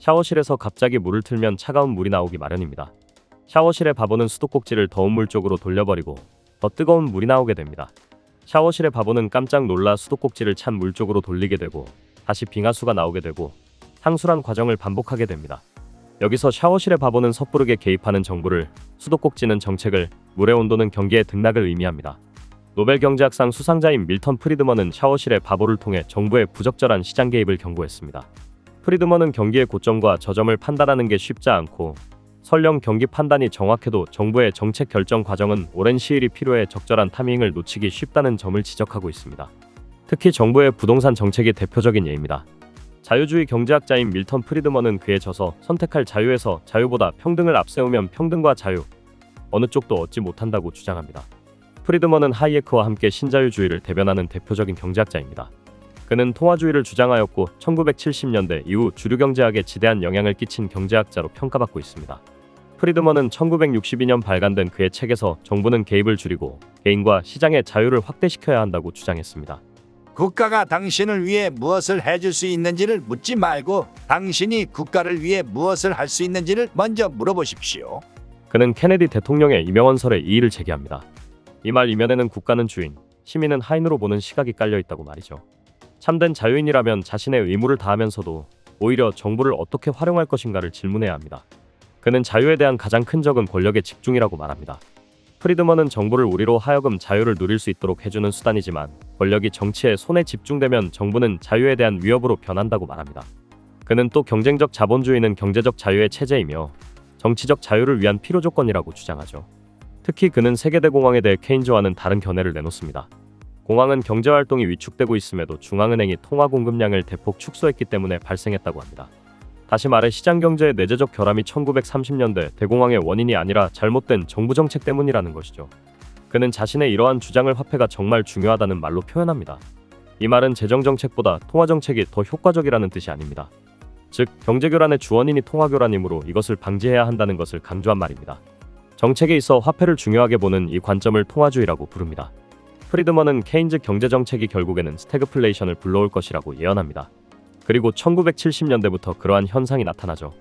샤워실에서 갑자기 물을 틀면 차가운 물이 나오기 마련입니다. 샤워실의 바보는 수도꼭지를 더운 물 쪽으로 돌려버리고 더 뜨거운 물이 나오게 됩니다. 샤워실의 바보는 깜짝 놀라 수도꼭지를 찬 물 쪽으로 돌리게 되고 다시 빙하수가 나오게 되고 상술한 과정을 반복하게 됩니다. 여기서 샤워실의 바보는 섣부르게 개입하는 정부를, 수도꼭지는 정책을, 물의 온도는 경기의 등락을 의미합니다. 노벨 경제학상 수상자인 밀턴 프리드먼은 샤워실의 바보를 통해 정부의 부적절한 시장 개입을 경고했습니다. 프리드먼은 경기의 고점과 저점을 판단하는 게 쉽지 않고 설령 경기 판단이 정확해도 정부의 정책 결정 과정은 오랜 시일이 필요해 적절한 타이밍을 놓치기 쉽다는 점을 지적하고 있습니다. 특히 정부의 부동산 정책이 대표적인 예입니다. 자유주의 경제학자인 밀턴 프리드먼은 그에 져서 선택할 자유에서 자유보다 평등을 앞세우면 평등과 자유, 어느 쪽도 얻지 못한다고 주장합니다. 프리드먼은 하이에크와 함께 신자유주의를 대변하는 대표적인 경제학자입니다. 그는 통화주의를 주장하였고 1970년대 이후 주류 경제학에 지대한 영향을 끼친 경제학자로 평가받고 있습니다. 프리드먼은 1962년 발간된 그의 책에서 정부는 개입을 줄이고 개인과 시장의 자유를 확대시켜야 한다고 주장했습니다. 국가가 당신을 위해 무엇을 해줄 수 있는지를 묻지 말고 당신이 국가를 위해 무엇을 할 수 있는지를 먼저 물어보십시오. 그는 케네디 대통령의 이명헌설에 이의를 제기합니다. 이 말 이면에는 국가는 주인, 시민은 하인으로 보는 시각이 깔려있다고 말이죠. 참된 자유인이라면 자신의 의무를 다하면서도 오히려 정부를 어떻게 활용할 것인가를 질문해야 합니다. 그는 자유에 대한 가장 큰 적은 권력의 집중이라고 말합니다. 프리드먼은 정부를 우리로 하여금 자유를 누릴 수 있도록 해주는 수단이지만 권력이 정치에 손에 집중되면 정부는 자유에 대한 위협으로 변한다고 말합니다. 그는 또 경쟁적 자본주의는 경제적 자유의 체제이며 정치적 자유를 위한 필요조건이라고 주장하죠. 특히 그는 세계대공황에 대해 케인즈와는 다른 견해를 내놓습니다. 공황은 경제활동이 위축되고 있음에도 중앙은행이 통화 공급량을 대폭 축소했기 때문에 발생했다고 합니다. 다시 말해 시장경제의 내재적 결함이 1930년대 대공황의 원인이 아니라 잘못된 정부 정책 때문이라는 것이죠. 그는 자신의 이러한 주장을 화폐가 정말 중요하다는 말로 표현합니다. 이 말은 재정정책보다 통화정책이 더 효과적이라는 뜻이 아닙니다. 즉 경제교란의 주원인이 통화교란이므로 이것을 방지해야 한다는 것을 강조한 말입니다. 정책에 있어 화폐를 중요하게 보는 이 관점을 통화주의라고 부릅니다. 프리드먼은 케인즈 경제정책이 결국에는 스태그플레이션을 불러올 것이라고 예언합니다. 그리고 1970년대부터 그러한 현상이 나타나죠.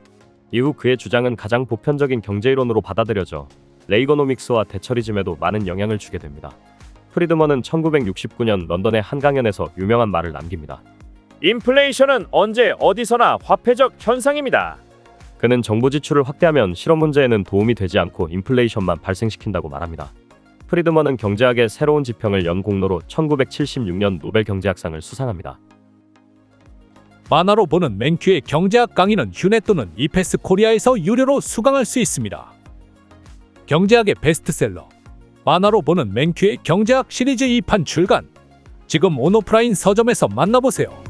이후 그의 주장은 가장 보편적인 경제이론으로 받아들여져 레이거노믹스와 대처리즘에도 많은 영향을 주게 됩니다. 프리드먼은 1969년 런던의 한 강연에서 유명한 말을 남깁니다. 인플레이션은 언제 어디서나 화폐적 현상입니다. 그는 정부 지출을 확대하면 실업 문제에는 도움이 되지 않고 인플레이션만 발생시킨다고 말합니다. 프리드먼은 경제학의 새로운 지평을 연 공로로 1976년 노벨 경제학상을 수상합니다. 만화로 보는 맨큐의 경제학 강의는 휴넷 또는 이패스 코리아에서 유료로 수강할 수 있습니다. 경제학의 베스트셀러 만화로 보는 맨큐의 경제학 시리즈 2판 출간. 지금 온오프라인 서점에서 만나보세요.